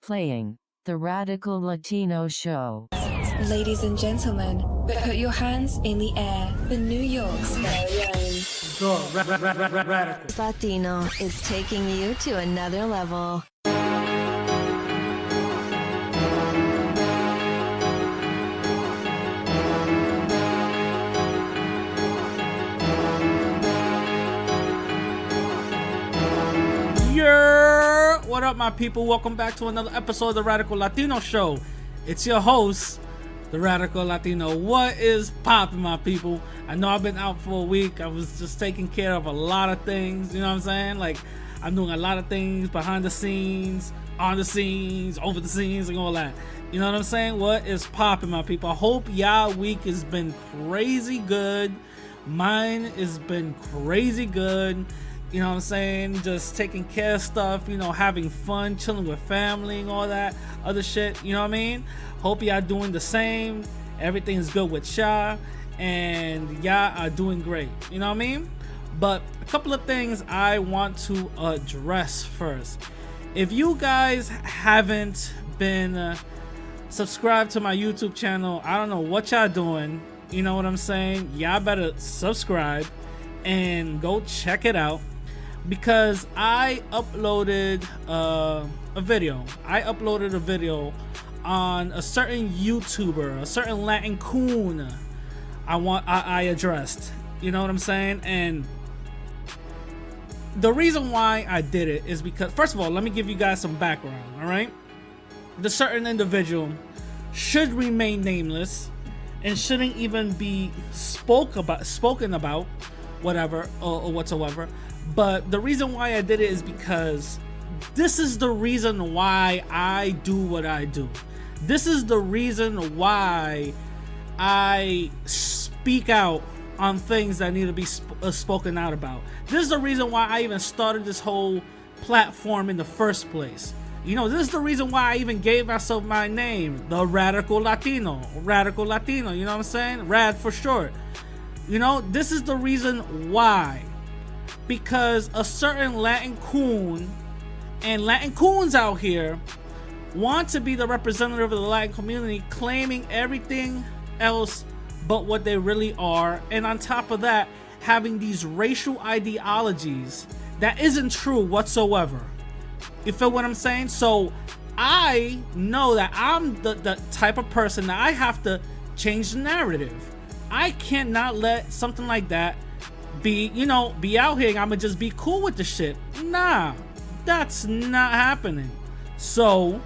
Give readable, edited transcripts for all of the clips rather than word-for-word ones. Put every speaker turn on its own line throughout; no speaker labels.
Playing the Radical Latino Show.
Ladies and gentlemen, put your hands in the air for New York's very own.
Radical Latino is taking you to another level.
What up, my people? Welcome back to another episode of the Radical Latino Show. It's your host, the Radical Latino. What is poppin', my people? I know I've been out for a week. I was just taking care of a lot of things, you know what I'm saying? Like, I'm doing a lot of things behind the scenes, on the scenes, over the scenes, and all that. You know what I'm saying? What is poppin', my people? I hope y'all week has been crazy good. Mine has been crazy good. You know what I'm saying? Just taking care of stuff, you know, having fun, chilling with family and all that other shit. You know what I mean? Hope y'all doing the same. Everything's good with y'all. And y'all are doing great. You know what I mean? But a couple of things I want to address first. If you guys haven't been subscribed to my YouTube channel, I don't know what y'all doing. You know what I'm saying? Y'all better subscribe and go check it out. Because I uploaded a video. I uploaded a video on a certain YouTuber, a certain Latin coon I addressed. You know what I'm saying? And the reason why I did it is because, first of all, let me give you guys some background, all right? The certain individual should remain nameless and shouldn't even be spoken about, whatever or whatsoever. But the reason why I did it is because this is the reason why I do what I do. This is the reason why I speak out on things that need to be spoken out about. This is the reason why I even started this whole platform in the first place. You know, this is the reason why I even gave myself my name, the Radical Latino. Radical Latino, you know what I'm saying? Rad for short. You know, this is the reason why. Because a certain Latin coon and Latin coons out here want to be the representative of the Latin community, claiming everything else but what they really are, and on top of that, having these racial ideologies that isn't true whatsoever. You feel what I'm saying? So I know that I'm the type of person that I have to change the narrative. I cannot let something like that be out here. I'ma just be cool with the shit. Nah, that's not happening. So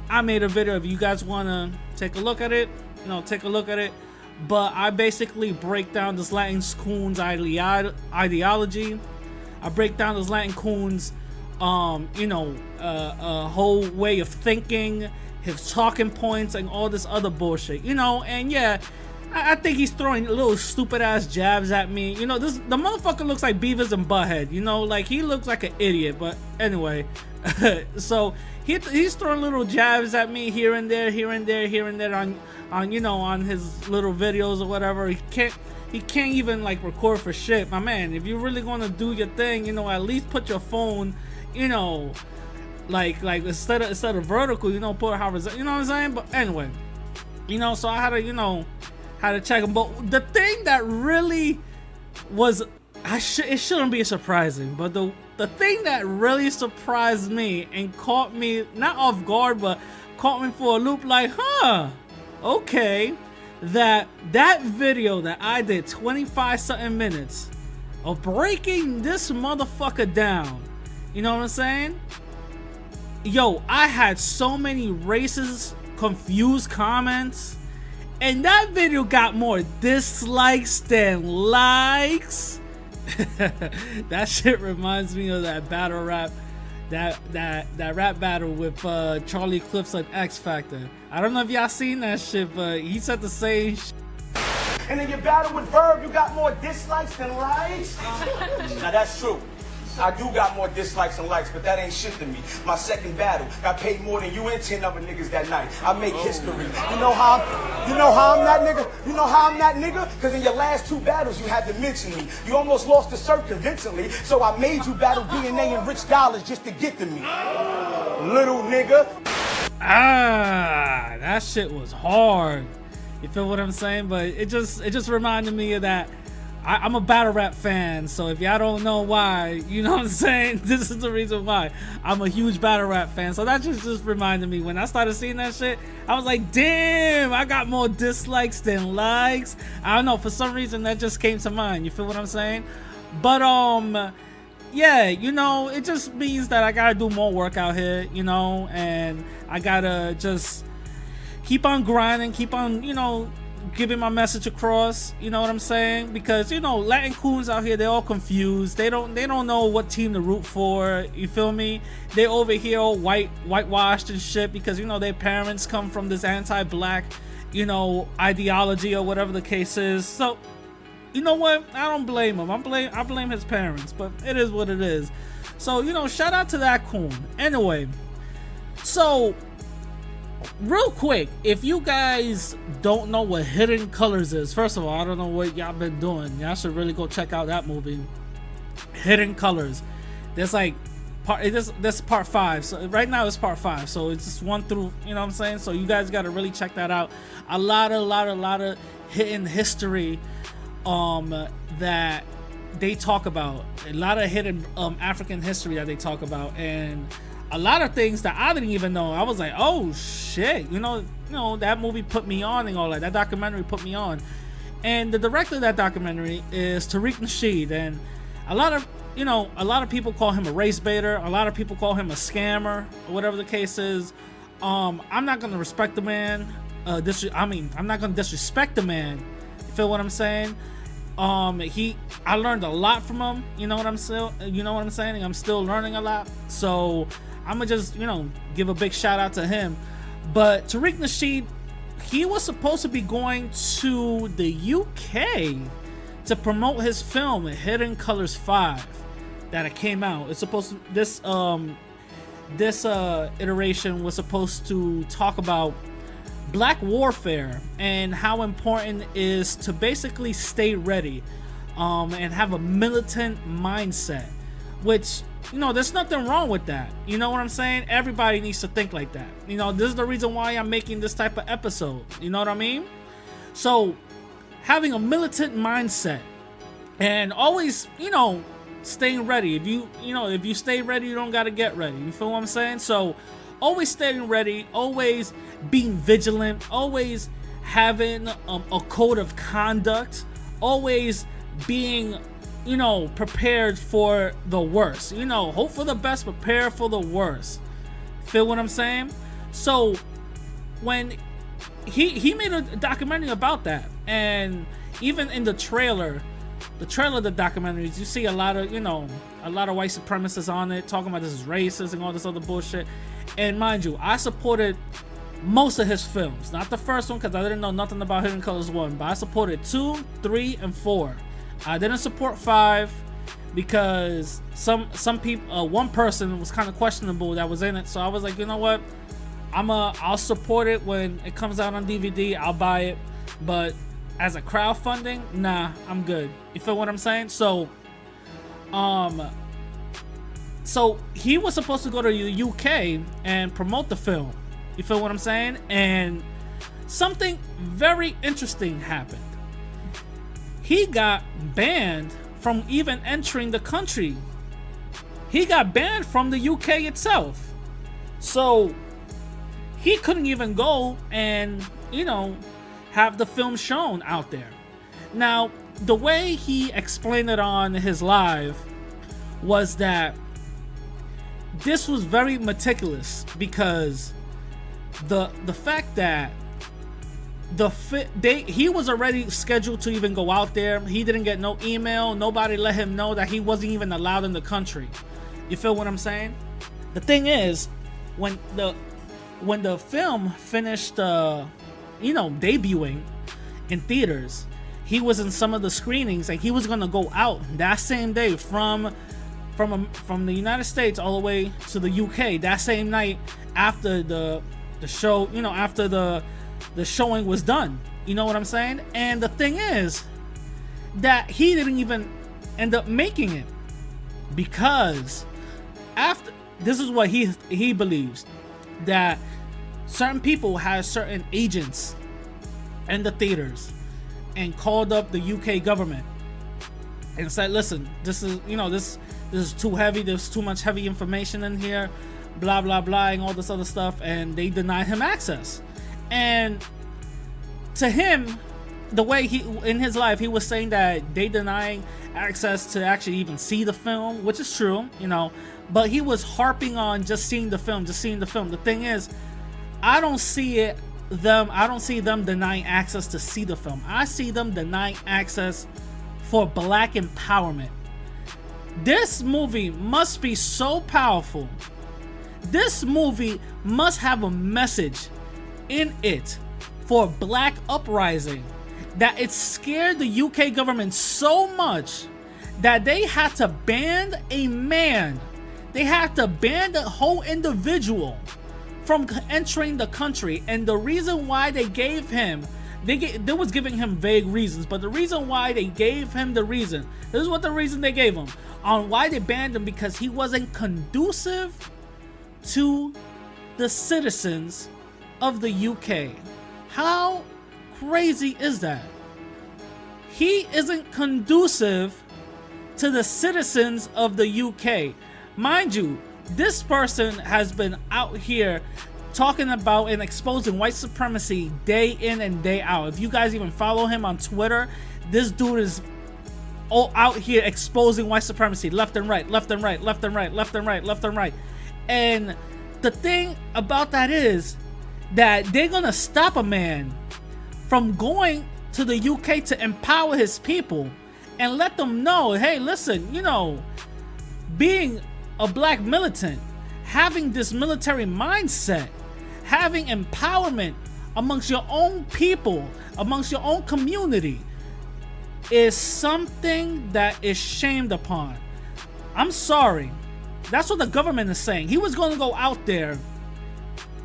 I made a video. If you guys wanna take a look at it, take a look at it. But I basically break down this Latin coon's ideology. I break down this Latin coon's whole way of thinking, his talking points, and all this other bullshit. And yeah, I think he's throwing little stupid ass jabs at me. The motherfucker looks like Beavis and Butthead. Like he looks like an idiot. But anyway, so he's throwing little jabs at me here and there on his little videos or whatever. He can't even like record for shit, my man. If you're really gonna do your thing, at least put your phone, like instead of vertical, put it horizontal. You know what I'm saying? But anyway, so I had to check him. But the thing that really was, it shouldn't be surprising, but the thing that really surprised me and caught me not off guard, but caught me for a loop, like, okay, that video that I did 25 something minutes of breaking this motherfucker down, you know what I'm saying? Yo, I had so many racist, confused comments. And that video got more dislikes than likes. That shit reminds me of that battle rap, that rap battle with Charlie Clips on X Factor. I don't know if y'all seen that shit, but he said the same shit.
And in your battle with Verb, you got more dislikes than likes? Now that's true. I do got more dislikes and likes, but that ain't shit to me. My second battle got paid more than you and 10 other niggas that night. I make history. You know how I'm that nigga? You know how I'm that nigga? Because in your last two battles, you had to mention me. You almost lost the cert convincingly, so I made you battle DNA and rich dollars just to get to me. little nigga.
Ah, that shit was hard. You feel what I'm saying? But it just reminded me of that. I'm a battle rap fan, so if y'all don't know why, you know what I'm saying? This is the reason why. I'm a huge battle rap fan. So that just reminded me. When I started seeing that shit, I was like, damn, I got more dislikes than likes. I don't know, for some reason that just came to mind. You feel what I'm saying? But yeah, you know, it just means that I gotta do more work out here, you know, and I gotta just keep on grinding, keep on, you know, giving my message across, you know what I'm saying? Because, you know, Latin coons out here, they're all confused. They don't know what team to root for. You feel me? They over here all whitewashed and shit because, you know, their parents come from this anti-black, you know, ideology or whatever the case is. So, you know what? I don't blame him. I blame his parents, but it is what it is. So, you know, shout out to that coon. Anyway, so real quick, if you guys don't know what Hidden Colors is, first of all, I don't know what y'all been doing. Y'all should really go check out that movie, Hidden Colors. There's like this part 5. So right now it's part 5. So it's just 1 through, you know what I'm saying? So you guys got to really check that out. A lot of hidden history that they talk about. A lot of hidden African history that they talk about, and a lot of things that I didn't even know. I was like, oh shit, you know, that movie put me on and all that. That documentary put me on. And the director of that documentary is Tariq Nasheed, and a lot of people call him a race baiter. A lot of people call him a scammer, or whatever the case is. I'm not gonna respect the man. I'm not gonna disrespect the man. You feel what I'm saying? I learned a lot from him. You know what I'm saying? I'm still learning a lot. So I'm gonna just, you know, give a big shout out to him. But Tariq Nasheed, he was supposed to be going to the UK to promote his film Hidden Colors 5 that it came out. It's supposed to, this iteration was supposed to talk about black warfare and how important it is to basically stay ready and have a militant mindset, which, you know, there's nothing wrong with that. You know what I'm saying? Everybody needs to think like that. You know, this is the reason why I'm making this type of episode. You know what I mean? So having a militant mindset and always, you know, staying ready. If you stay ready, you don't got to get ready. You feel what I'm saying? So always staying ready, always being vigilant, always having a code of conduct, always being, you know, prepared for the worst. You know, hope for the best, prepare for the worst. Feel what I'm saying? So when he made a documentary about that, and even in the trailer of the documentaries, you see a lot of white supremacists on it talking about this is racist and all this other bullshit. And mind you, I supported most of his films. Not the first one because I didn't know nothing about Hidden Colors 1, but I supported 2, 3, and 4. I didn't support 5 because some people, one person was kind of questionable that was in it. So I was like, you know what? I'll support it when it comes out on DVD. I'll buy it, but as a crowdfunding, nah, I'm good. You feel what I'm saying? So, so he was supposed to go to the UK and promote the film. You feel what I'm saying? And something very interesting happened. He got banned from even entering the country. He got banned from the UK itself. So he couldn't even go and, you know, have the film shown out there. Now, the way he explained it on his live was that this was very meticulous because the fact that he was already scheduled to even go out there. He didn't get no email. Nobody let him know that he wasn't even allowed in the country. You feel what I'm saying? The thing is, when the film finished, debuting in theaters, he was in some of the screenings, and he was gonna go out that same day from the United States all the way to the UK that same night after the show, you know, after the showing was done. You know what I'm saying? And the thing is that he didn't even end up making it because after this is what he believes, that certain people had certain agents in the theaters and called up the UK government and said, listen, this is, you know, this is too heavy, there's too much heavy information in here, blah blah blah, and all this other stuff, and they denied him access. And to him, the way he, in his life, he was saying that they denying access to actually even see the film, which is true, you know, but he was harping on just seeing the film. The thing is, I don't see them denying access to see the film. I see them denying access for black empowerment. This movie must be so powerful. This movie must have a message in it for black uprising, that it scared the UK government so much that they had to ban a man. They had to ban the whole individual from entering the country. And the reason why they gave him, they was giving him vague reasons, but the reason why they gave him the reason, this is what the reason they gave him on why they banned him: because he wasn't conducive to the citizens of the UK. How crazy is that? He isn't conducive to the citizens of the UK. Mind you, this person has been out here talking about and exposing white supremacy day in and day out. If you guys even follow him on Twitter, this dude is all out here exposing white supremacy left and right, left and right, left and right, left and right, left and right. And the thing about that is that they're gonna stop a man from going to the UK to empower his people and let them know, hey, listen, you know, being a black militant, having this military mindset, having empowerment amongst your own people, amongst your own community, is something that is shamed upon. I'm sorry. That's what the government is saying. He was going to go out there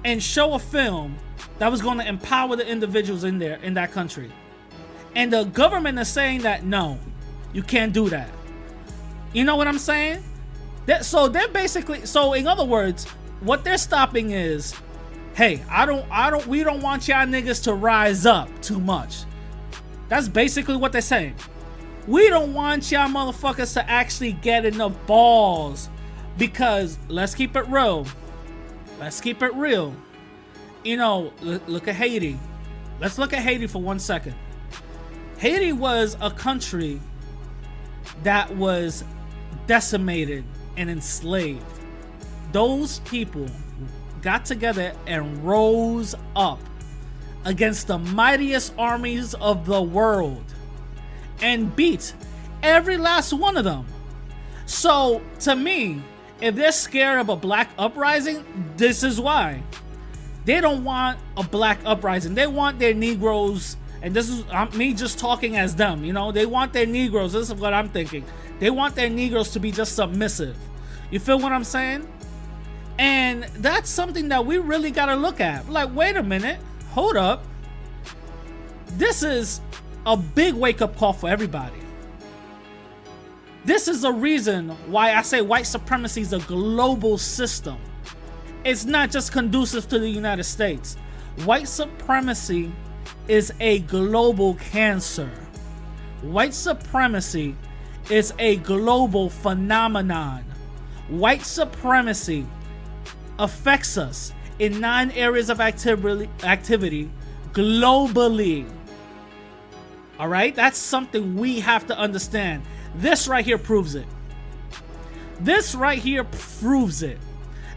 and show a film that was going to empower the individuals in there, in that country. And the government is saying that, no, you can't do that. You know what I'm saying? So they're basically, so in other words, what they're stopping is, hey, we don't want y'all niggas to rise up too much. That's basically what they're saying. We don't want y'all motherfuckers to actually get enough balls, because let's keep it real. Let's keep it real. You know, look at Haiti. Let's look at Haiti for 1 second. Haiti was a country that was decimated and enslaved. Those people got together and rose up against the mightiest armies of the world and beat every last one of them. So to me, if they're scared of a black uprising, this is why. They don't want a black uprising. They want their Negroes, and this is me just talking as them, you know, they want their Negroes, this is what I'm thinking. They want their Negroes to be just submissive. You feel what I'm saying? And that's something that we really got to look at. Like, wait a minute, hold up. This is a big wake-up call for everybody. This is a reason why I say white supremacy is a global system. It's not just conducive to the United States. White supremacy is a global cancer. White supremacy is a global phenomenon. White supremacy affects us in 9 areas of activity globally. All right, that's something we have to understand. This right here proves it. This right here proves it.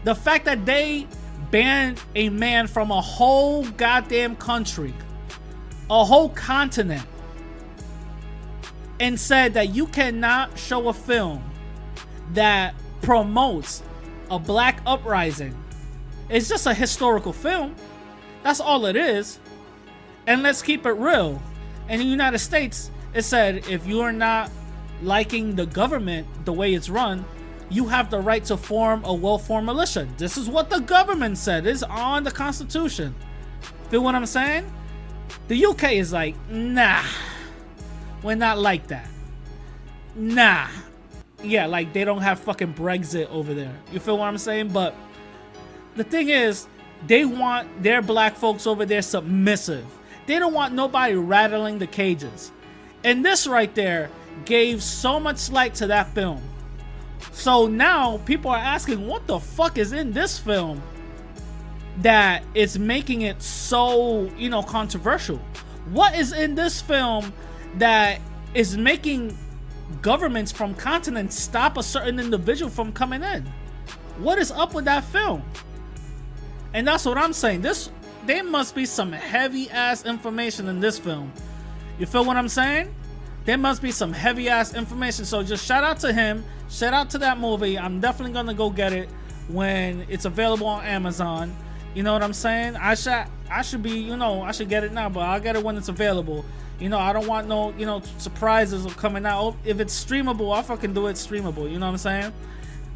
The fact that they banned a man from a whole goddamn country, a whole continent, and said that you cannot show a film that promotes a black uprising. It's just a historical film. That's all it is. And let's keep it real. In the United States, it said if you are not liking the government the way it's run, you have the right to form a well-formed militia. This is what the government said. It's on the Constitution. Feel what I'm saying? The UK is like, nah, we're not like that. Nah. yeah, like they don't have fucking Brexit over there. You feel what I'm saying? But the thing is, they want their black folks over there submissive. They don't want nobody rattling the cages. And this right there gave so much light to that film. So now people are asking, what the fuck is in this film that it's making it so, you know, controversial? What is in this film that is making governments from continents stop a certain individual from coming in? What is up with that film? And that's what I'm saying. There must be some heavy ass information in this film. You feel what I'm saying? There must be some heavy ass information. So just shout out to him. Shout out to that movie. I'm definitely gonna go get it when it's available on Amazon. You know what I'm saying? I should be, you know, I should get it now, but I'll get it when it's available. You know, I don't want no, you know, surprises coming out. If it's streamable, I'll fucking do it streamable. You know what I'm saying?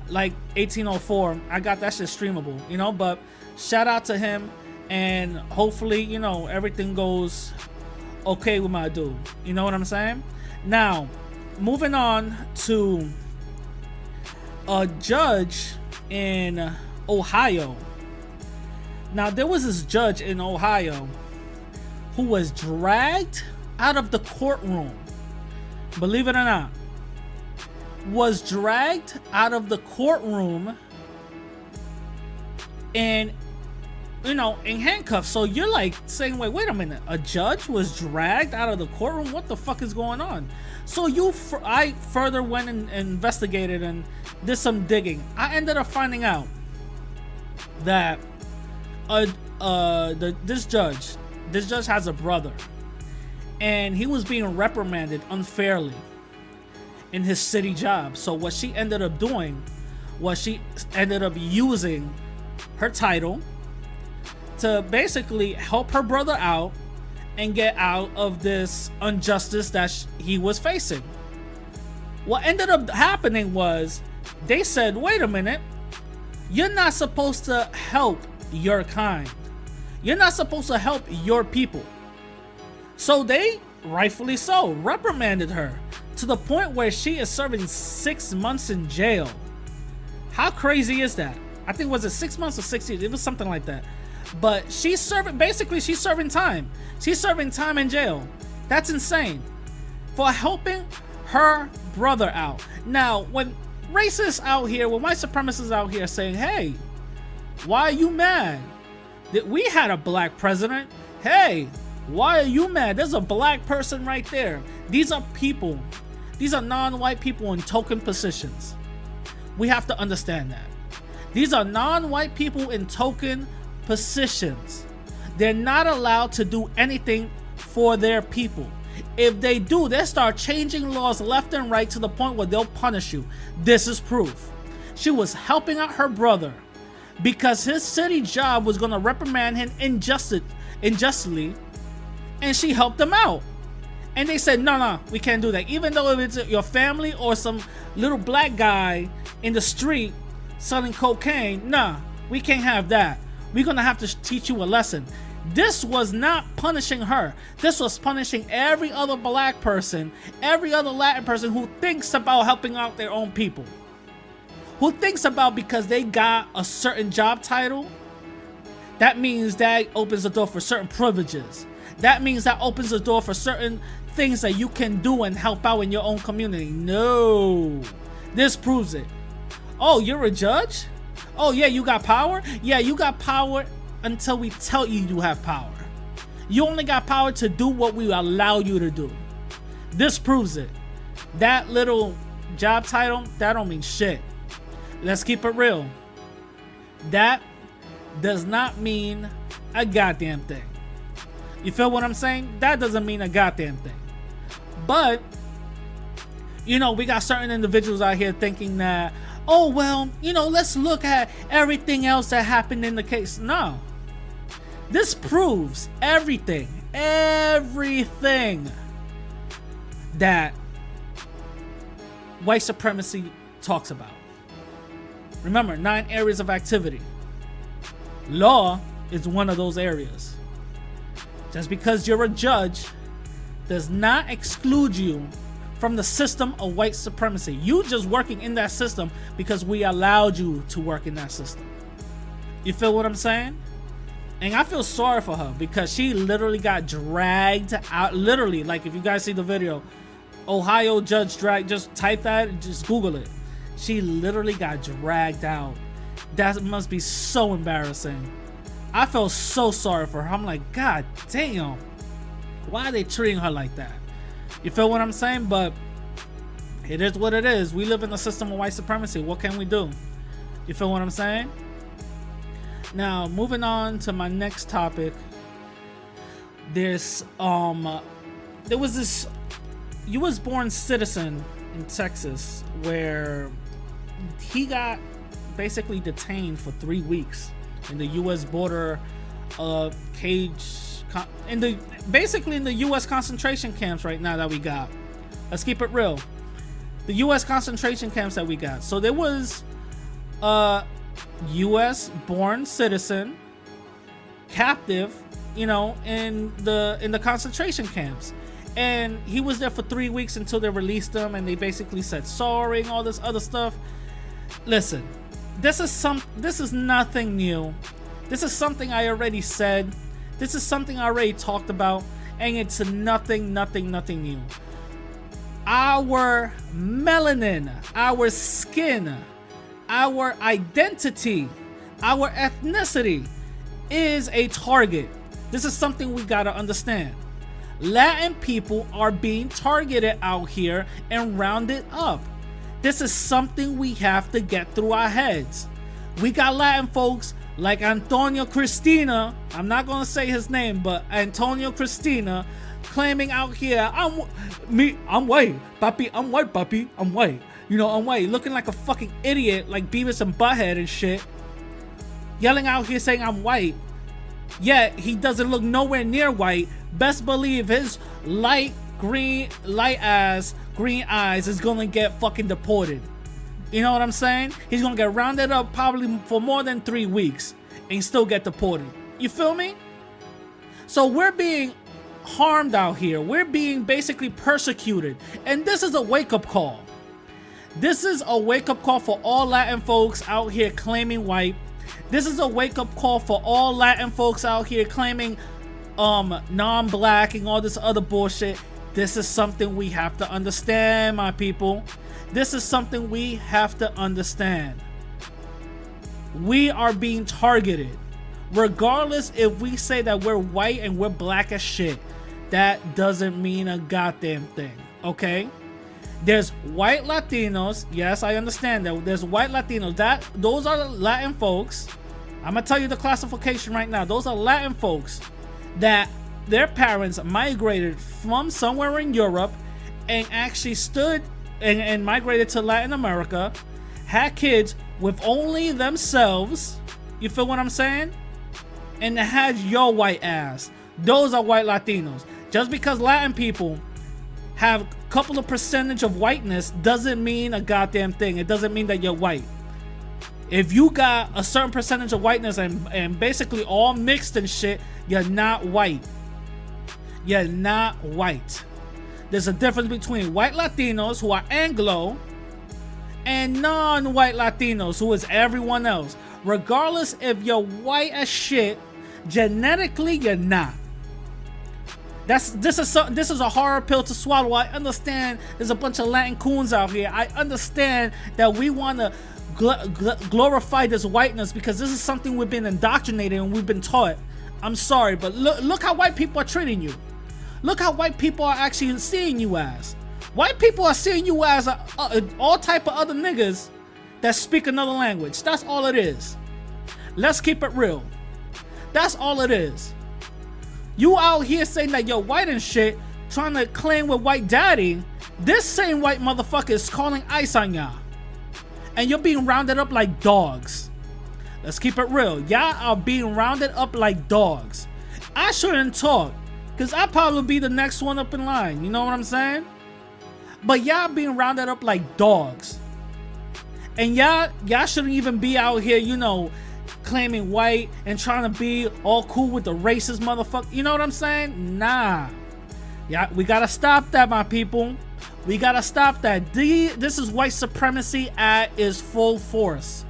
Like 1804, I got that shit streamable, you know. But shout out to him, and hopefully, you know, everything goes okay with my dude. You know what I'm saying? Now, moving on to a judge in Ohio. Now, there was this judge in Ohio who was dragged out of the courtroom. Believe it or not, was dragged out of the courtroom and, you know, in handcuffs. So you're like saying, wait a minute, a judge was dragged out of the courtroom? What the fuck is going on? So I further went and investigated and did some digging. I ended up finding out that this judge has a brother, and he was being reprimanded unfairly in his city job. So what she ended up doing was she ended up using her title to basically help her brother out and get out of this injustice that he was facing. What ended up happening was they said, wait a minute, you're not supposed to help your kind. You're not supposed to help your people. So they, rightfully so, reprimanded her to the point where she is serving 6 months in jail. How crazy is that? I think, was it 6 months or 6 years? It was something like that. But she's serving time. She's serving time in jail. That's insane. For helping her brother out. Now, when racists out here, when white supremacists out here saying, hey, why are you mad that we had a black president? Hey, why are you mad? There's a black person right there. These are people. These are non-white people in token positions. We have to understand that. These are non-white people in token positions. They're not allowed to do anything for their people. If they do, they start changing laws left and right to the point where they'll punish you. This is proof. She was helping out her brother because his city job was going to reprimand him unjustly, and she helped him out. And they said, no, we can't do that. Even though if it's your family or some little black guy in the street selling cocaine, nah, we can't have that. We're going to have to teach you a lesson. This was not punishing her. This was punishing every other black person, every other Latin person who thinks about helping out their own people. Who thinks about, because they got a certain job title, that means that opens the door for certain privileges. That means that opens the door for certain things that you can do and help out in your own community. No. This proves it. Oh, you're a judge? Oh, yeah, you got power? Yeah, you got power until we tell you you have power. You only got power to do what we allow you to do. This proves it. That little job title, that don't mean shit. Let's keep it real. That does not mean a goddamn thing. You feel what I'm saying? That doesn't mean a goddamn thing. But, you know, we got certain individuals out here thinking that, oh, well, you know, let's look at everything else that happened in the case. No. This proves everything that white supremacy talks about. Remember, 9 areas of activity. Law is one of those areas. Just because you're a judge does not exclude you from the system of white supremacy. You just working in that system because we allowed you to work in that system. You feel what I'm saying? And I feel sorry for her because she literally got dragged out. Literally, like if you guys see the video, Ohio Judge drag, just type that, just Google it. She literally got dragged out. That must be so embarrassing. I felt so sorry for her. I'm like, God damn, why are they treating her like that? You feel what I'm saying? But it is what it is. We live in a system of white supremacy. What can we do? You feel what I'm saying? Now, moving on to my next topic. There was this U.S. born citizen in Texas where he got basically detained for 3 weeks in the U.S. border basically in the U.S. concentration camps right now that we got. Let's keep it real. The U.S. concentration camps that we got. So there was a U.S. born citizen captive, you know, in the concentration camps. And he was there for 3 weeks until they released him, and they basically said sorry and all this other stuff. Listen, this is nothing new. This is something I already said. This is something I already talked about, and it's nothing new. Our melanin, our skin, our identity, our ethnicity is a target. This is something we gotta understand. Latin people are being targeted out here and rounded up. This is something we have to get through our heads. We got Latin folks like Antonio Cristina, I'm not gonna say his name, but Antonio Cristina, claiming out here, I'm white, papi, I'm white, papi, I'm white. You know, I'm white, looking like a fucking idiot, like Beavis and Butthead and shit. Yelling out here saying I'm white, yet he doesn't look nowhere near white. Best believe his light ass green eyes is gonna get fucking deported. You know what I'm saying? He's gonna get rounded up probably for more than 3 weeks and still get deported. You feel me? So we're being harmed out here. We're being basically persecuted. And this is a wake-up call. This is a wake-up call for all Latin folks out here claiming white. This is a wake-up call for all Latin folks out here claiming non-black and all this other bullshit. This is something we have to understand, my people. This is something we have to understand. We are being targeted. Regardless if we say that we're white and we're black as shit, that doesn't mean a goddamn thing, okay? There's white Latinos. Yes, I understand that. There's white Latinos. Those are the Latin folks. I'm gonna tell you the classification right now. Those are Latin folks that their parents migrated from somewhere in Europe and actually stood and migrated to Latin America, had kids with only themselves, you feel what I'm saying? And had your white ass. Those are white Latinos. Just because Latin people have a couple of percentage of whiteness doesn't mean a goddamn thing. It doesn't mean that you're white. If you got a certain percentage of whiteness and basically all mixed and shit, you're not white. You're not white. There's a difference between white Latinos who are Anglo and non-white Latinos who is everyone else. Regardless if you're white as shit, genetically you're not. This is a hard pill to swallow. I understand there's a bunch of Latin coons out here. I understand that we want to glorify this whiteness because this is something we've been indoctrinated and we've been taught. I'm sorry, but look how white people are treating you. Look how white people are actually seeing you as. White people are seeing you as all type of other niggas that speak another language. That's all it is. Let's keep it real. That's all it is. You out here saying that you're white and shit, trying to claim with white daddy. This same white motherfucker is calling ice on y'all. And you're being rounded up like dogs. Let's keep it real. Y'all are being rounded up like dogs. I shouldn't talk, because I'll probably be the next one up in line. You know what I'm saying? But y'all being rounded up like dogs. And y'all shouldn't even be out here, you know, claiming white and trying to be all cool with the racist motherfucker. You know what I'm saying? Nah. Yeah, we gotta stop that, my people. We gotta stop that. This is white supremacy at its full force.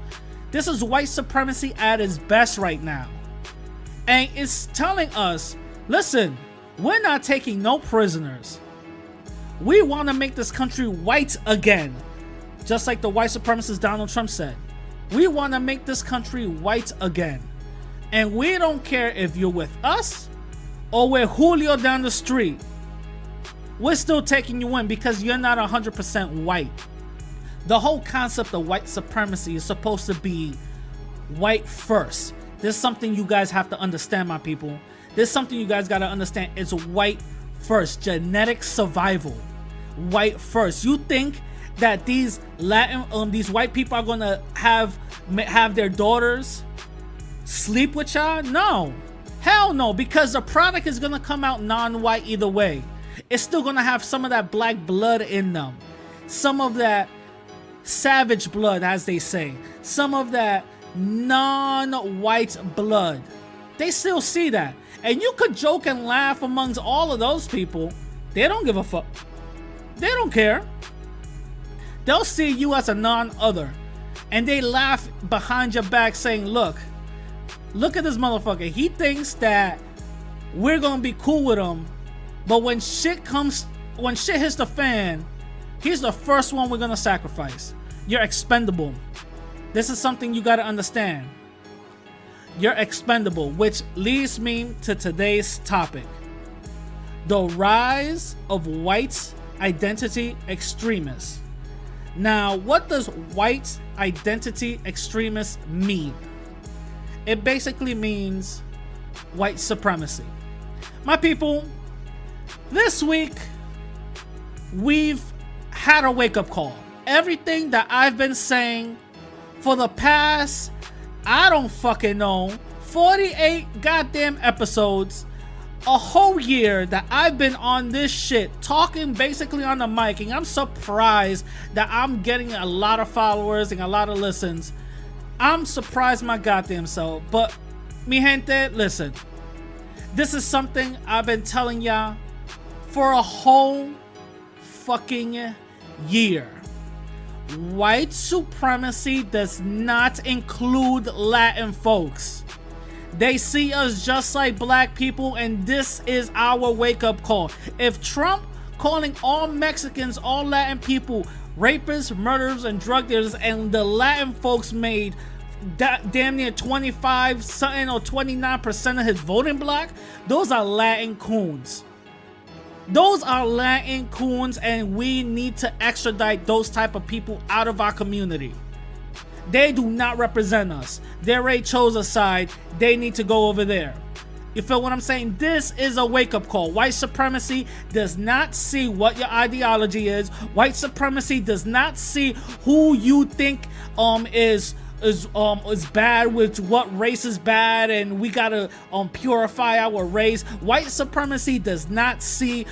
This is white supremacy at its best right now. And it's telling us, listen, we're not taking no prisoners. We want to make this country white again. Just like the white supremacist Donald Trump said. We want to make this country white again. And we don't care if you're with us or with Julio down the street. We're still taking you in because you're not 100% white. The whole concept of white supremacy is supposed to be white first. There's something you guys have to understand, my people. There's something you guys got to understand. It's white first. Genetic survival. White first. You think that these these white people are going to have their daughters sleep with y'all? No. Hell no, because the product is going to come out non-white either way. It's still going to have some of that black blood in them. Some of that savage blood, as they say. Some of that non-white blood. They still see that. And you could joke and laugh amongst all of those people. They don't give a fuck. They don't care. They'll see you as a non-other. And they laugh behind your back saying, look at this motherfucker. He thinks that we're going to be cool with him. But when shit hits the fan, he's the first one we're going to sacrifice. You're expendable. This is something you got to understand. You're expendable, which leads me to today's topic. The rise of white identity extremists. Now, what does white identity extremist mean? It basically means white supremacy. My people, this week, we've had a wake-up call. Everything that I've been saying for the past, I don't fucking know, 48 goddamn episodes, a whole year that I've been on this shit, talking basically on the mic, and I'm surprised that I'm getting a lot of followers and a lot of listens. I'm surprised my goddamn self. But, mi gente, listen. This is something I've been telling y'all for a whole fucking year. White supremacy does not include Latin folks. They see us just like black people, and this is our wake-up call. If Trump calling all Mexicans, all Latin people, rapists, murderers, and drug dealers, and the Latin folks made damn near 25 something or 29% of his voting block, those are Latin coons. Those are Latin coons, and we need to extradite those type of people out of our community. They do not represent us. They already chose a side. They need to go over there. You feel what I'm saying? This is a wake-up call. White supremacy does not see what your ideology is. White supremacy does not see who you think is bad, with what race is bad, and we gotta purify our race. White supremacy does not see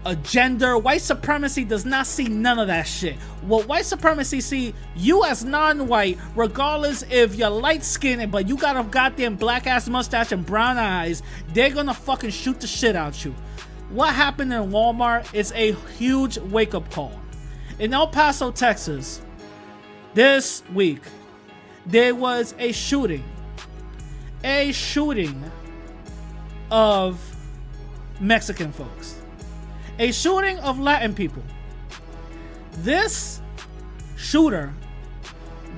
a gender. White supremacy does not see none of that shit. What white supremacy see, you as non-white, regardless if you're light-skinned but you got a goddamn black-ass mustache and brown eyes, they're gonna fucking shoot the shit out you. What happened in Walmart is a huge wake-up call. In El Paso, Texas, this week, there was a shooting of Mexican folks. A shooting of Latin people. This shooter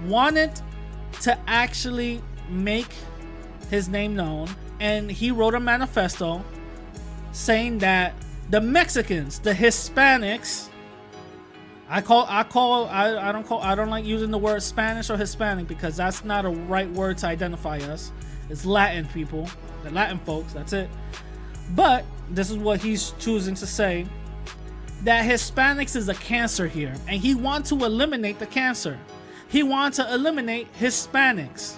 wanted to actually make his name known, and he wrote a manifesto saying that the Mexicans, the Hispanics, I don't like using the word Spanish or Hispanic because that's not a right word to identify us. It's Latin people, the Latin folks, that's it. But this is what he's choosing to say, that Hispanics is a cancer here, and he wants to eliminate the cancer. He wants to eliminate Hispanics,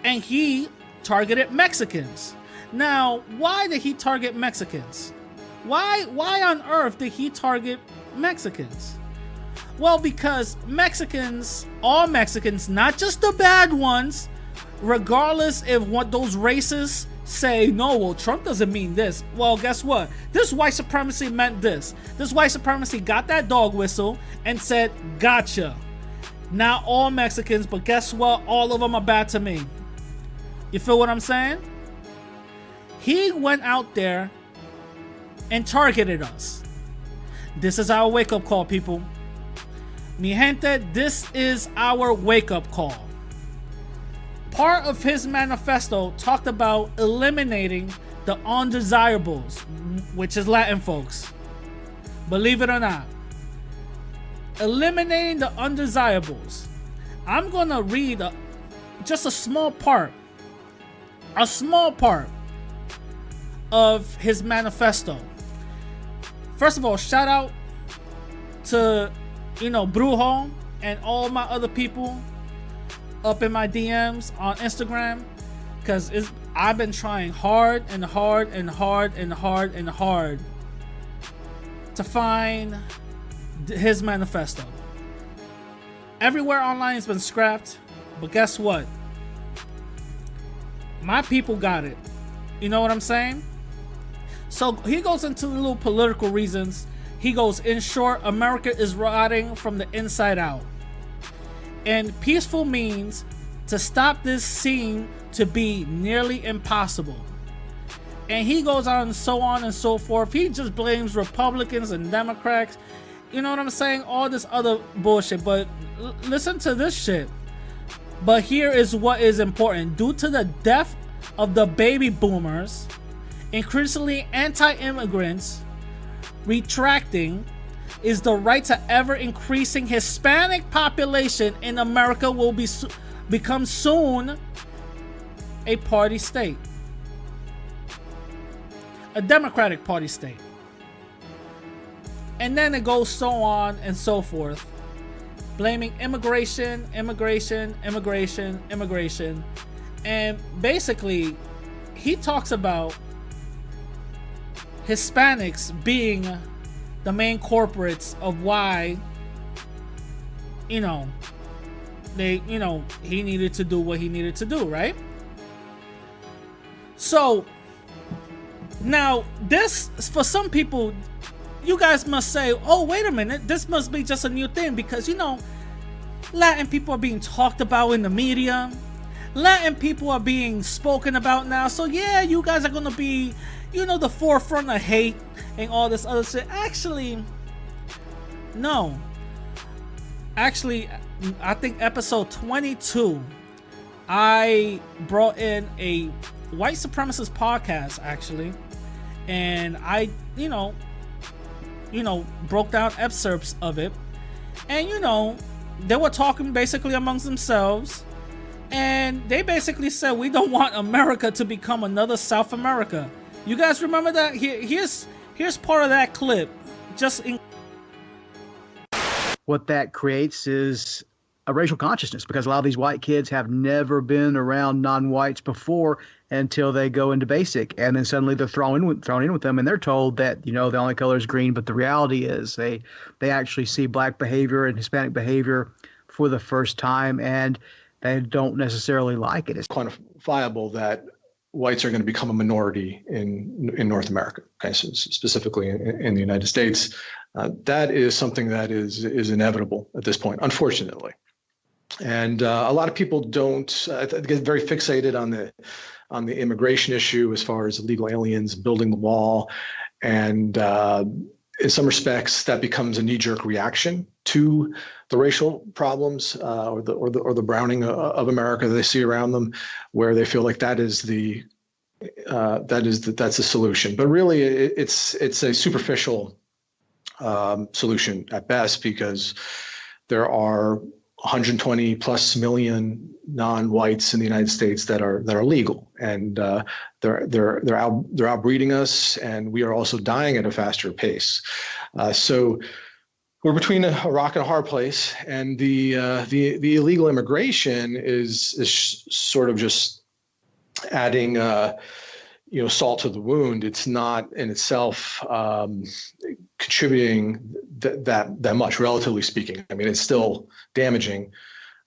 and he targeted Mexicans. Now, why did he target Mexicans? Why on earth did he target Mexicans? Well, because Mexicans, all Mexicans, not just the bad ones, regardless if what those racists say, no, well, Trump doesn't mean this. Well, guess what? This white supremacy meant this. This white supremacy got that dog whistle and said, gotcha. Not all Mexicans, but guess what? All of them are bad to me. You feel what I'm saying? He went out there and targeted us. This is our wake-up call, people. Mi gente, this is our wake-up call. Part of his manifesto talked about eliminating the undesirables, which is Latin folks. Believe it or not. Eliminating the undesirables. I'm going to read just a small part of his manifesto. First of all, shout out to, Brujo and all my other people up in my DMs on Instagram, because I've been trying hard and hard and hard and hard and hard to find his manifesto. Everywhere online has been scrapped, but guess what? My people got it. You know what I'm saying? So he goes into the little political reasons. He goes, in short, America is rotting from the inside out. And peaceful means to stop this seem to be nearly impossible. And he goes on and so forth. He just blames Republicans and Democrats. You know what I'm saying? All this other bullshit. But listen to this shit. But here is what is important. Due to the death of the baby boomers, increasingly anti-immigrants retracting, is the right to ever increasing Hispanic population in America will become soon a party state. A Democratic party state. And then it goes so on and so forth. Blaming immigration. And basically, he talks about Hispanics being the main corporates of why, he needed to do what he needed to do, right? So, now, this, for some people, you guys must say, oh, wait a minute, this must be just a new thing because, Latin people are being talked about in the media. Latin people are being spoken about now. So, yeah, you guys are going to be, the forefront of hate and all this other shit. Actually, no. Actually, I think episode 22, I brought in a white supremacist podcast, actually. And I, broke down excerpts of it. And, they were talking basically amongst themselves. And they basically said, we don't want America to become another South America. You guys remember that? Here's part of that clip.
What that creates is a racial consciousness, because a lot of these white kids have never been around non-whites before until they go into basic, and then suddenly they're thrown in with them, and they're told that the only color is green. But the reality is they actually see black behavior and Hispanic behavior for the first time, and they don't necessarily like it. It's
quantifiable that whites are going to become a minority in North America, okay, so specifically in the United States. That is something that is inevitable at this point, unfortunately. And a lot of people don't get very fixated on the immigration issue as far as illegal aliens building the wall, and in some respects that becomes a knee-jerk reaction to the racial problems or the browning of America that they see around them, where they feel like that's the solution. But really, it's a superficial solution at best, because there are 120 plus million non-whites in the United States that are legal, and they're outbreeding us, and we are also dying at a faster pace. So we're between a rock and a hard place, and the illegal immigration is sort of just adding salt to the wound. It's not in itself contributing that much, relatively speaking. I mean, it's still damaging,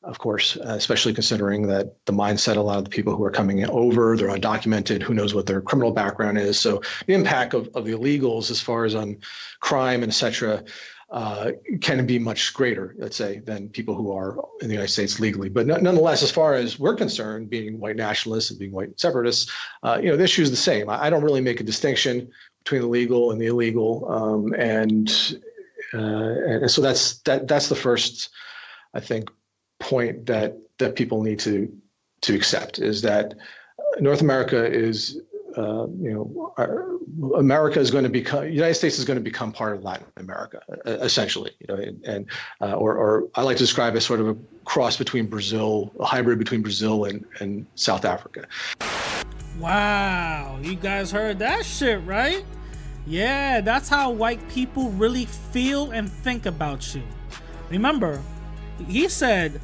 of course, especially considering that the mindset of a lot of the people who are coming over, they're undocumented, who knows what their criminal background is. So the impact of the illegals as far as on crime and et cetera can be much greater, let's say, than people who are in the United States legally. But nonetheless, as far as we're concerned, being white nationalists and being white separatists, the issue is the same. I don't really make a distinction between the legal and the illegal, and so that's the first, I think, point that people need to accept, is that North America is, America is going to become, United States is going to become part of Latin America, essentially, or I like to describe it as sort of a cross between Brazil, a hybrid between Brazil and South Africa.
Wow, you guys heard that shit, right? Yeah, that's how white people really feel and think about you. Remember what he said.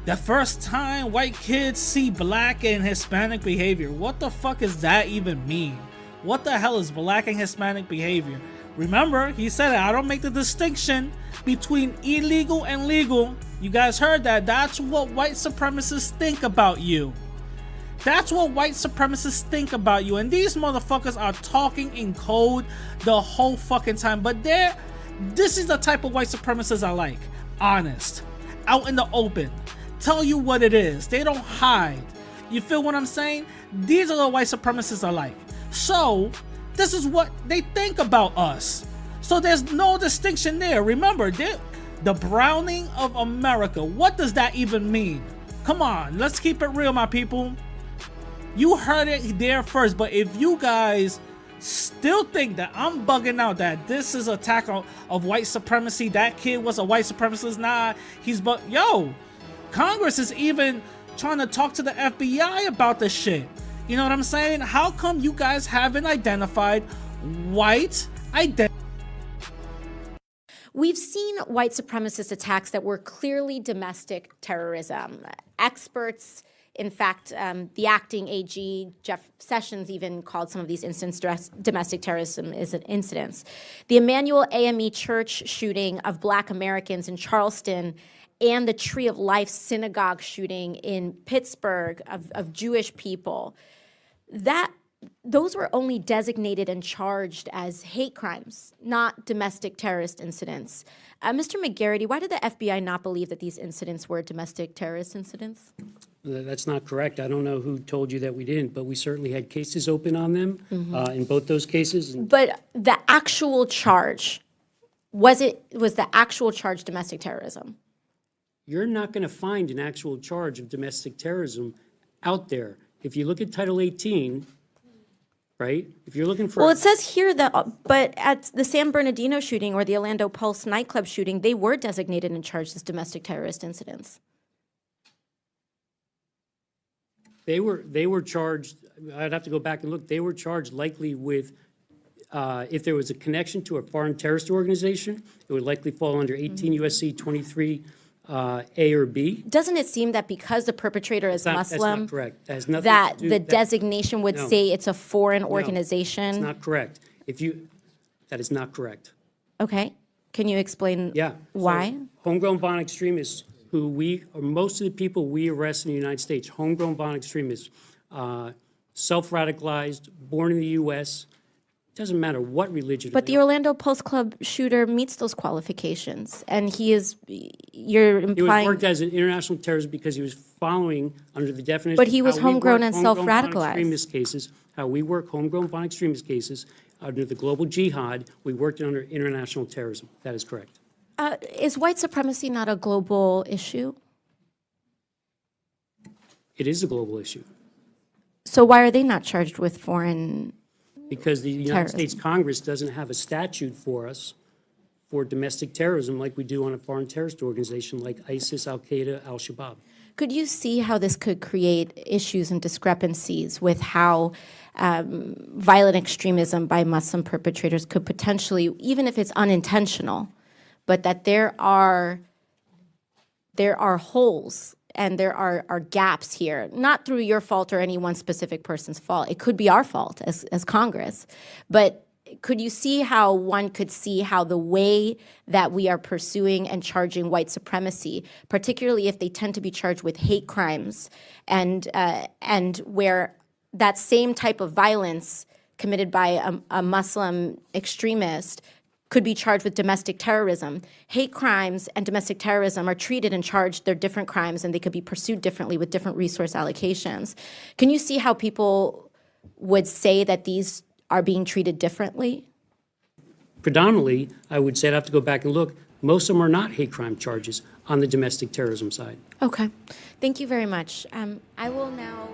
The first time white kids see black and Hispanic behavior. What the fuck does that even mean? What the hell is black and Hispanic behavior? Remember, he said, I don't make the distinction between illegal and legal. You guys heard that. That's what white supremacists think about you. That's what white supremacists think about you. And these motherfuckers are talking in code the whole fucking time. But this is the type of white supremacists I like. Honest. Out in the open. Tell you what it is. They don't hide. You feel what I'm saying? These are the white supremacists I like. So, this is what they think about us. So there's no distinction there. Remember, the browning of America. What does that even mean? Come on, let's keep it real, my people. You heard it there first, but if you guys still think that I'm bugging out, that this is an attack of white supremacy, that kid was a white supremacist, nah, yo, Congress is even trying to talk to the FBI about this shit. You know what I'm saying? How come you guys haven't identified white identity?
We've seen white supremacist attacks that were clearly domestic terrorism. Experts, in fact, the acting AG, Jeff Sessions, even called some of these incidents domestic terrorism incidents. The Emmanuel AME Church shooting of Black Americans in Charleston and the Tree of Life synagogue shooting in Pittsburgh of Jewish people, those were only designated and charged as hate crimes, not domestic terrorist incidents. Mr. McGarity, why did the FBI not believe that these incidents were domestic terrorist incidents?
That's not correct. I don't know who told you that we didn't, but we certainly had cases open on them in both those cases.
But the actual charge, was the actual charge domestic terrorism?
You're not going to find an actual charge of domestic terrorism out there. If you look at Title 18, right? If you're looking for...
Well, it says here that, but at the San Bernardino shooting or the Orlando Pulse nightclub shooting, they were designated and charged as domestic terrorist incidents.
They were charged, I'd have to go back and look, they were charged likely with, if there was a connection to a foreign terrorist organization, it would likely fall under 18 U.S.C. 23 A or B.
Doesn't it seem that because the perpetrator is Muslim,
that's not correct. That has nothing
that
to do,
the designation would say it's a foreign organization?
It's not correct. That is not correct.
Okay. Can you explain why?
So, homegrown violent extremists, most of the people we arrest in the United States, homegrown violent extremists, self-radicalized, born in the U.S., doesn't matter what religion.
But the Orlando Pulse Club shooter meets those qualifications, and you're implying...
He was worked as an international terrorist because he was following under the definition...
But he was homegrown and self-radicalized.
Extremist cases, how we work homegrown violent extremist cases, under the global jihad, we worked under international terrorism. That is correct.
Is white supremacy not a global issue?
It is a global issue.
So why are they not charged with foreign...
Because the United States Congress doesn't have a statute for us for domestic terrorism like we do on a foreign terrorist organization like ISIS, Al-Qaeda, Al-Shabaab.
Could you see how this could create issues and discrepancies with how violent extremism by Muslim perpetrators could potentially, even if it's unintentional, but that there are holes and there are gaps here, not through your fault or any one specific person's fault. It could be our fault as Congress. But could you see how one could see how the way that we are pursuing and charging white supremacy, particularly if they tend to be charged with hate crimes, and where that same type of violence committed by a Muslim extremist could be charged with domestic terrorism. Hate crimes and domestic terrorism are treated and charged, they're different crimes, and they could be pursued differently with different resource allocations. Can you see how people would say that these are being treated differently?
Predominantly, I would say I'd have to go back and look. Most of them are not hate crime charges on the domestic terrorism side.
Okay. Thank you very much. I will now...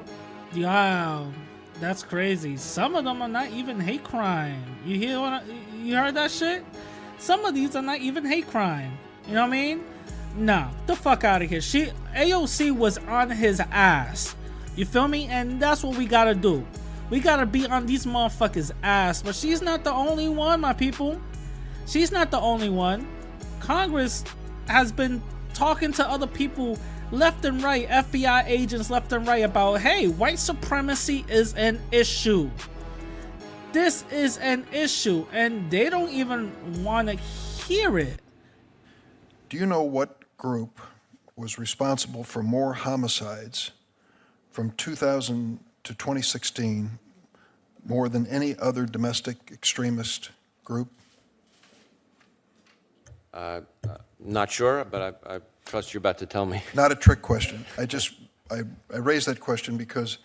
Wow, that's crazy. Some of them are not even hate crime. You heard that shit? Some of these are not even hate crime. You know what I mean? Nah, the fuck out of here. AOC was on his ass. You feel me? And that's what we gotta do. We gotta be on these motherfuckers' ass. But she's not the only one, my people. She's not the only one. Congress has been talking to other people left and right, FBI agents left and right, about, hey, white supremacy is an issue. This is an issue, and they don't even want to hear it.
Do you know what group was responsible for more homicides from 2000 to 2016 more than any other domestic extremist group?
Not sure, but I trust you're about to tell me.
Not a trick question. I raised that question because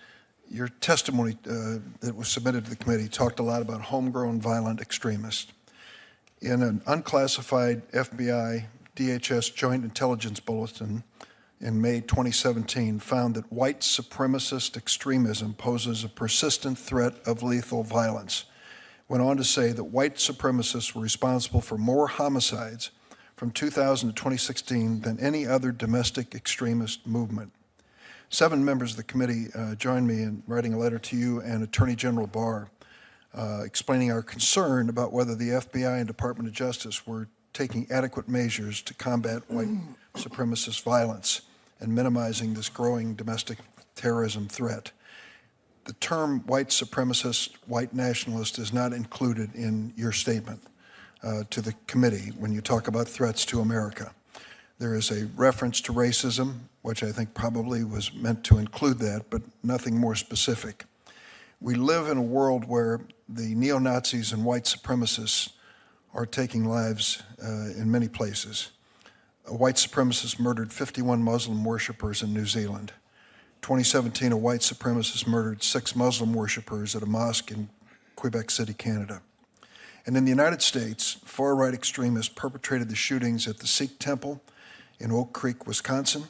your testimony that was submitted to the committee talked a lot about homegrown violent extremists. In an unclassified FBI DHS Joint Intelligence Bulletin in May 2017 found that white supremacist extremism poses a persistent threat of lethal violence. Went on to say that white supremacists were responsible for more homicides from 2000 to 2016 than any other domestic extremist movement. 7 members of the committee joined me in writing a letter to you and Attorney General Barr explaining our concern about whether the FBI and Department of Justice were taking adequate measures to combat white supremacist violence and minimizing this growing domestic terrorism threat. The term white supremacist, white nationalist is not included in your statement to the committee when you talk about threats to America. There is a reference to racism, which I think probably was meant to include that, but nothing more specific. We live in a world where the neo-Nazis and white supremacists are taking lives in many places. A white supremacist murdered 51 Muslim worshippers in New Zealand. 2017, a white supremacist murdered 6 Muslim worshippers at a mosque in Quebec City, Canada. And in the United States, far-right extremists perpetrated the shootings at the Sikh Temple in Oak Creek, Wisconsin,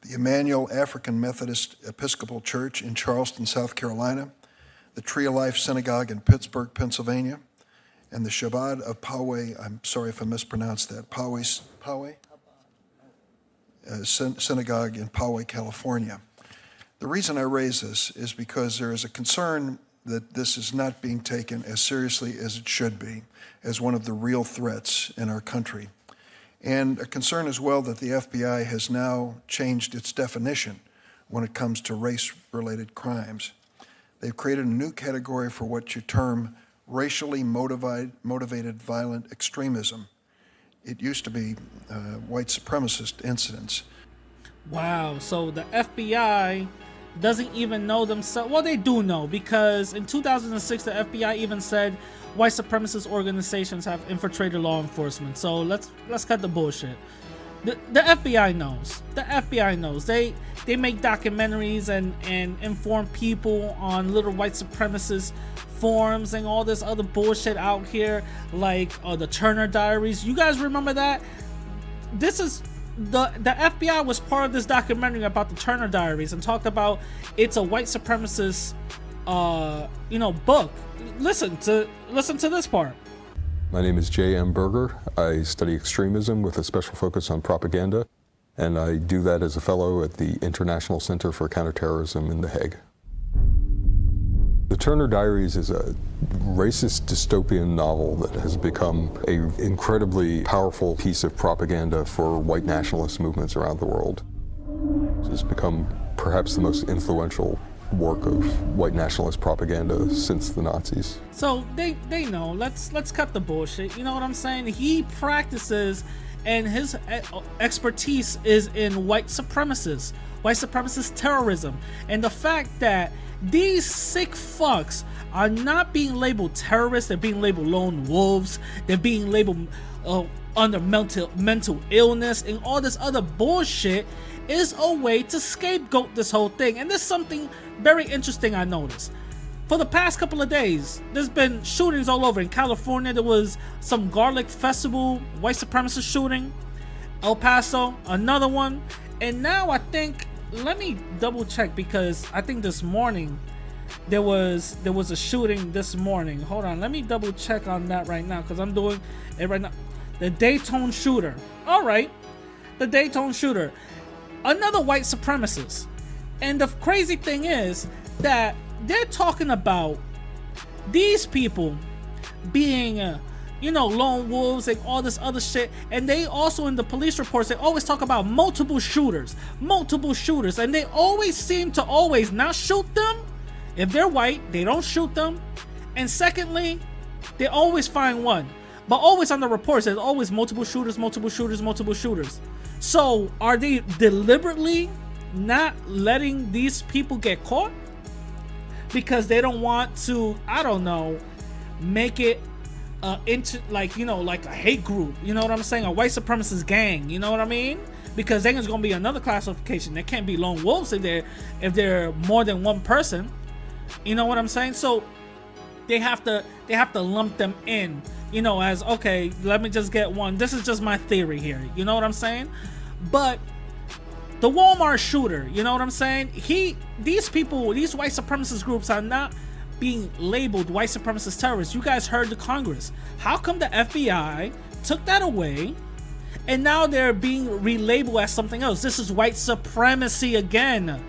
the Emmanuel African Methodist Episcopal Church in Charleston, South Carolina, the Tree of Life Synagogue in Pittsburgh, Pennsylvania, and the Shabbat of Poway, I'm sorry if I mispronounced that, Poway? Synagogue in Poway, California. The reason I raise this is because there is a concern that this is not being taken as seriously as it should be, as one of the real threats in our country. And a concern as well that the FBI has now changed its definition when it comes to race-related crimes. They've created a new category for what you term racially motivated violent extremism. It used to be white supremacist incidents.
Wow, so the FBI doesn't even know themselves. Well, they do know, because in 2006 the FBI even said white supremacist organizations have infiltrated law enforcement. So let's cut the bullshit. The FBI knows. The FBI knows. They make documentaries and inform people on little white supremacist forums and all this other bullshit out here, like the Turner Diaries. You guys remember that? This is the FBI was part of this documentary about the Turner Diaries and talked about it's a white supremacist book. Listen to this part.
My name is J.M. Berger. I study extremism with a special focus on propaganda, and I do that as a fellow at the International Center for Counterterrorism in The Hague. The Turner Diaries is a racist dystopian novel that has become an incredibly powerful piece of propaganda for white nationalist movements around the world. It's become perhaps the most influential work of white nationalist propaganda since the Nazis.
So they know. Let's cut the bullshit. You know what I'm saying? He practices, and his expertise is in white supremacist terrorism, and the fact that these sick fucks are not being labeled terrorists. They're being labeled lone wolves. They're being labeled under mental illness and all this other bullshit is a way to scapegoat this whole thing. And there's something very interesting I noticed. For the past couple of days, there's been shootings all over. In California, there was some garlic festival, white supremacist shooting. El Paso, another one. And now I think, let me double check, because I think this morning there was a shooting this morning. Hold on, let me double check on that right now, because I'm doing it right now. The Dayton shooter. All right, the Dayton shooter. Another white supremacist. And the crazy thing is that they're talking about these people being lone wolves and all this other shit. And they also, in the police reports, they always talk about multiple shooters, and they always seem to always not shoot them. If they're white, they don't shoot them. And secondly, they always find one. But always on the reports, there's always multiple shooters. So are they deliberately not letting these people get caught? Because they don't want to, I don't know, make it like a hate group. You know what I'm saying? A white supremacist gang. You know what I mean? Because then it's gonna be another classification. There can't be lone wolves if they're more than one person. You know what I'm saying? So they have to lump them in, as, okay, let me just get one. This is just my theory here. You know what I'm saying? But the Walmart shooter, you know what I'm saying? These people, these white supremacist groups are not being labeled white supremacist terrorists. You guys heard the Congress. How come the FBI took that away and now they're being relabeled as something else? This is white supremacy again.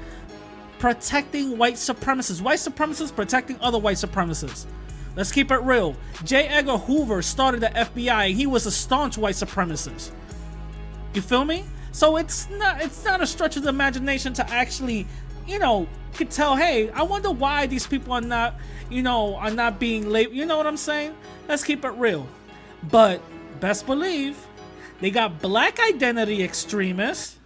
Protecting white supremacists protecting other white supremacists. Let's keep it real. J. Edgar Hoover started the FBI, and he was a staunch white supremacist. You feel me? So it's not a stretch of the imagination to actually, could tell, hey, I wonder why these people are not being labeled. You know what I'm saying? Let's keep it real. But best believe they got black identity extremists.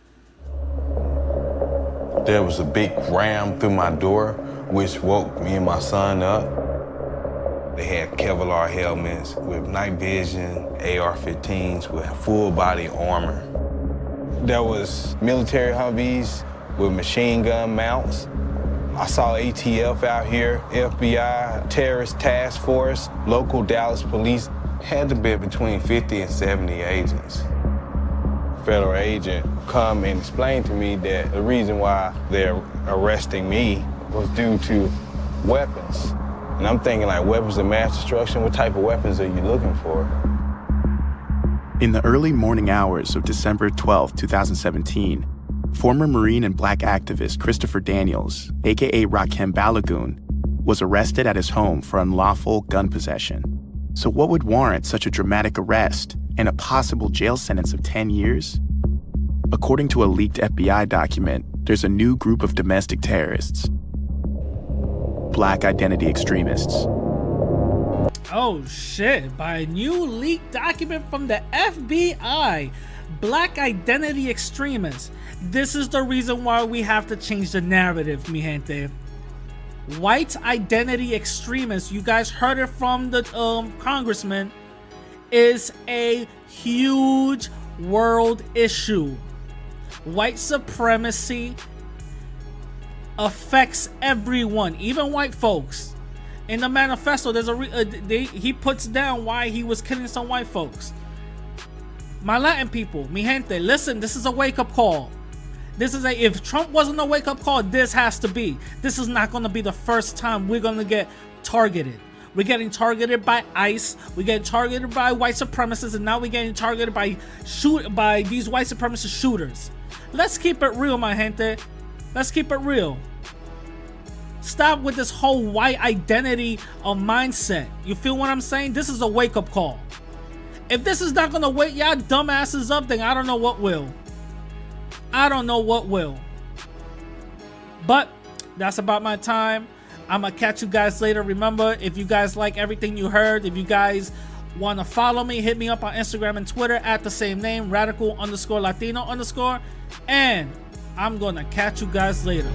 There was a big ram through my door, which woke me and my son up. They had Kevlar helmets with night vision, AR-15s with full body armor. There was military Humvees with machine gun mounts. I saw ATF out here, FBI, terrorist task force, local Dallas police. Had to be between 50 and 70 agents. Federal agent come and explain to me that the reason why they're arresting me was due to weapons. And I'm thinking, like, weapons of mass destruction, what type of weapons are you looking for?
In the early morning hours of December 12, 2017, former Marine and Black activist Christopher Daniels, aka Rakim Balagoon, was arrested at his home for unlawful gun possession. So what would warrant such a dramatic arrest and a possible jail sentence of 10 years? According to a leaked FBI document, there's a new group of domestic terrorists, Black identity extremists.
Oh shit, by a new leaked document from the FBI, Black identity extremists. This is the reason why we have to change the narrative, mi gente. White identity extremists, you guys heard it from the congressman, is a huge world issue. White supremacy affects everyone, even white folks. In the manifesto, there's he puts down why he was killing some white folks. My Latin people, mi gente, listen, this is a wake-up call. If Trump wasn't a wake-up call, this has to be. This is not going to be the first time we're going to get targeted. We're getting targeted by ICE. We're getting targeted by white supremacists, and now we're getting targeted by these white supremacist shooters. Let's keep it real, my gente. Let's keep it real. Stop with this whole white identity mindset. You feel what I'm saying? This is a wake-up call. If this is not gonna wake y'all dumbasses up, then I don't know what will. I don't know what will. But that's about my time. I'm gonna catch you guys later. Remember, if you guys like everything you heard, if you guys want to follow me, hit me up on Instagram and Twitter at the same name, radical_Latino_. And I'm gonna catch you guys later.